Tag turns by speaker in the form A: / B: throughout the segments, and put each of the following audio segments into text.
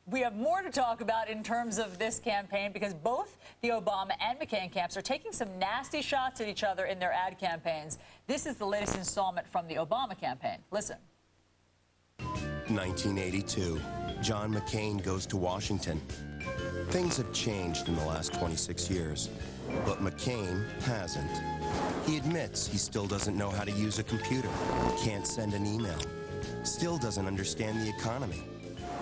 A: we have more to talk about in terms of this campaign, because both the Obama and McCain camps are taking some nasty shots at each other in their ad campaigns. This is the latest installment from the Obama campaign. Listen.
B: 1982. John McCain goes to Washington. Things have changed in the last 26 years, but McCain hasn't. He admits he still doesn't know how to use a computer, can't send an email, still doesn't understand the economy,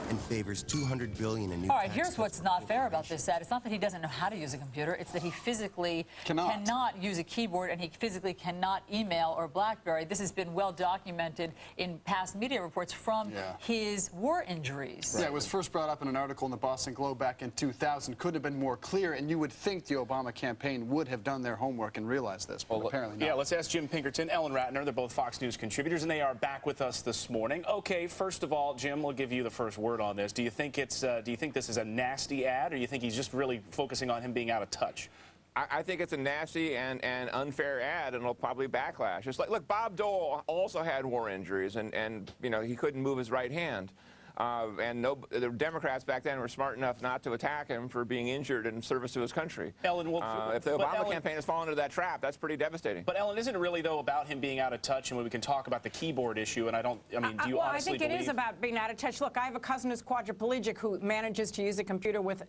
B: and favors $200 billion in new
A: All right, here's what's not fair about this ad. It's not that he doesn't know how to use a computer. It's that he physically cannot use a keyboard, and he physically cannot email or BlackBerry. This has been well documented in past media reports from his war injuries.
C: Yeah, it was first brought up in an article in the Boston Globe back in 2000. Couldn't have been more clear, and you would think the Obama campaign would have done their homework and realized this, but apparently not.
D: Yeah, let's ask Jim Pinkerton, Ellen Ratner. They're both Fox News contributors, and they are back with us this morning. Okay, first of all, Jim, we'll give you the first word on this. Do you think this is a nasty ad, or do you think he's just really focusing on him being out of touch?
E: I think it's a nasty and unfair ad, and it'll probably backlash. It's like, look, Bob Dole also had war injuries, and you know, he couldn't move his right hand. The Democrats back then were smart enough not to attack him for being injured in service to his country.
D: Ellen,
E: if the Obama campaign has fallen into that trap, that's pretty devastating.
D: But Ellen, isn't it really though about him being out of touch, and when we can talk about the keyboard issue? And do you honestly
F: I think it is about being out of touch. Look, I have a cousin who's quadriplegic who manages to use a computer with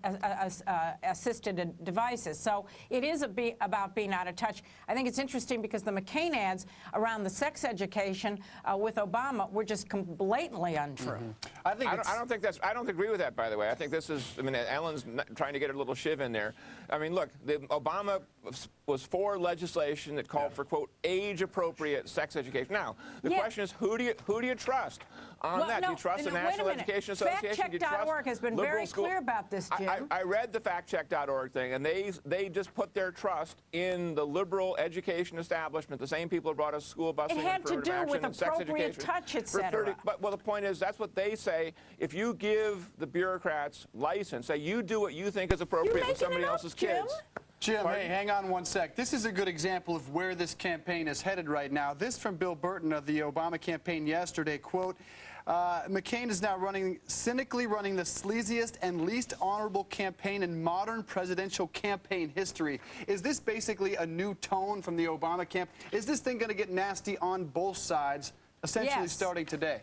F: assisted devices. So it is about being out of touch. I think it's interesting because the McCain ads around the sex education with Obama were just blatantly untrue.
E: I don't agree with that, by the way. I think this is, Ellen's trying to get a little shiv in there. I mean, look, Obama was for legislation that called for, quote, age-appropriate sex education. Now, the question is, who do you trust on that? Do you trust the National Education Association?
F: FactCheck.org has been very clear about this, Jim.
E: I read the FactCheck.org thing, and they just put their trust in the liberal education establishment, the same people who brought us school busing and affirmative action and sex education. It had to do with appropriate touch, etc. Well, the point is, that's what they say. If you give the bureaucrats license, say you do what you think is appropriate with somebody else's kids.
C: Jim, hey, hang on one sec. This is a good example of where this campaign is headed right now. This from Bill Burton of the Obama campaign yesterday, quote, McCain is now cynically running the sleaziest and least honorable campaign in modern presidential campaign history. Is this basically a new tone from the Obama camp? Is this thing going to get nasty on both sides, essentially starting today?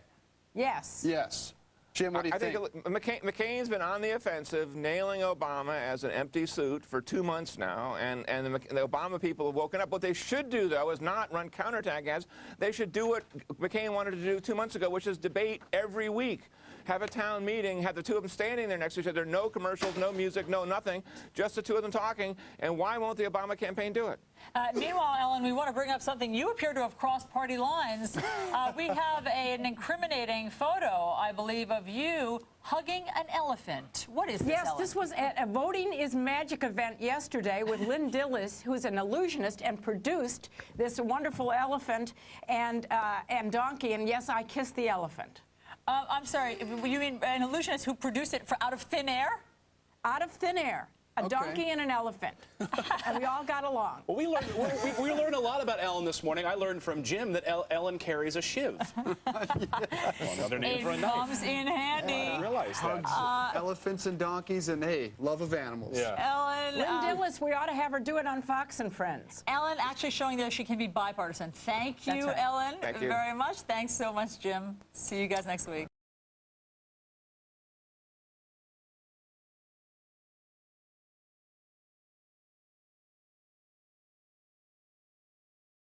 F: Yes.
C: Yes. Jim, what do you think?
E: McCain's been on the offensive, nailing Obama as an empty suit for 2 months now, and the Obama people have woken up. What they should do, though, is not run counterattack ads. They should do what McCain wanted to do 2 months ago, which is debate every week. Have a town meeting, have the two of them standing there next to each other, no commercials, no music, no nothing, just the two of them talking. And why won't the Obama campaign do it?
A: Meanwhile, Ellen, we want to bring up something. You appear to have crossed party lines. We have an incriminating photo, I believe, of you hugging an elephant. What is this,
F: Yes,
A: Ellen?
F: this was at a Voting is Magic event yesterday with Lynn Dillis, who's an illusionist, and produced this wonderful elephant and donkey. And yes, I kissed the elephant.
A: I'm sorry, you mean an illusionist who produced it out of thin air?
F: Out of thin air. A donkey and an elephant. And we all got along.
D: Well, we learned a lot about Ellen this morning. I learned from Jim that Ellen carries a shiv. Well, another name for a knife. It
A: comes in handy.
D: I didn't realize that.
C: Elephants and donkeys and, hey, love of animals.
D: Yeah.
A: Ellen.
F: Lynn Dillis, we ought to have her do it on Fox and Friends.
A: Ellen actually showing that she can be bipartisan. Thank you, Ellen,
E: Thank you
A: very much. Thanks so much, Jim. See you guys next week.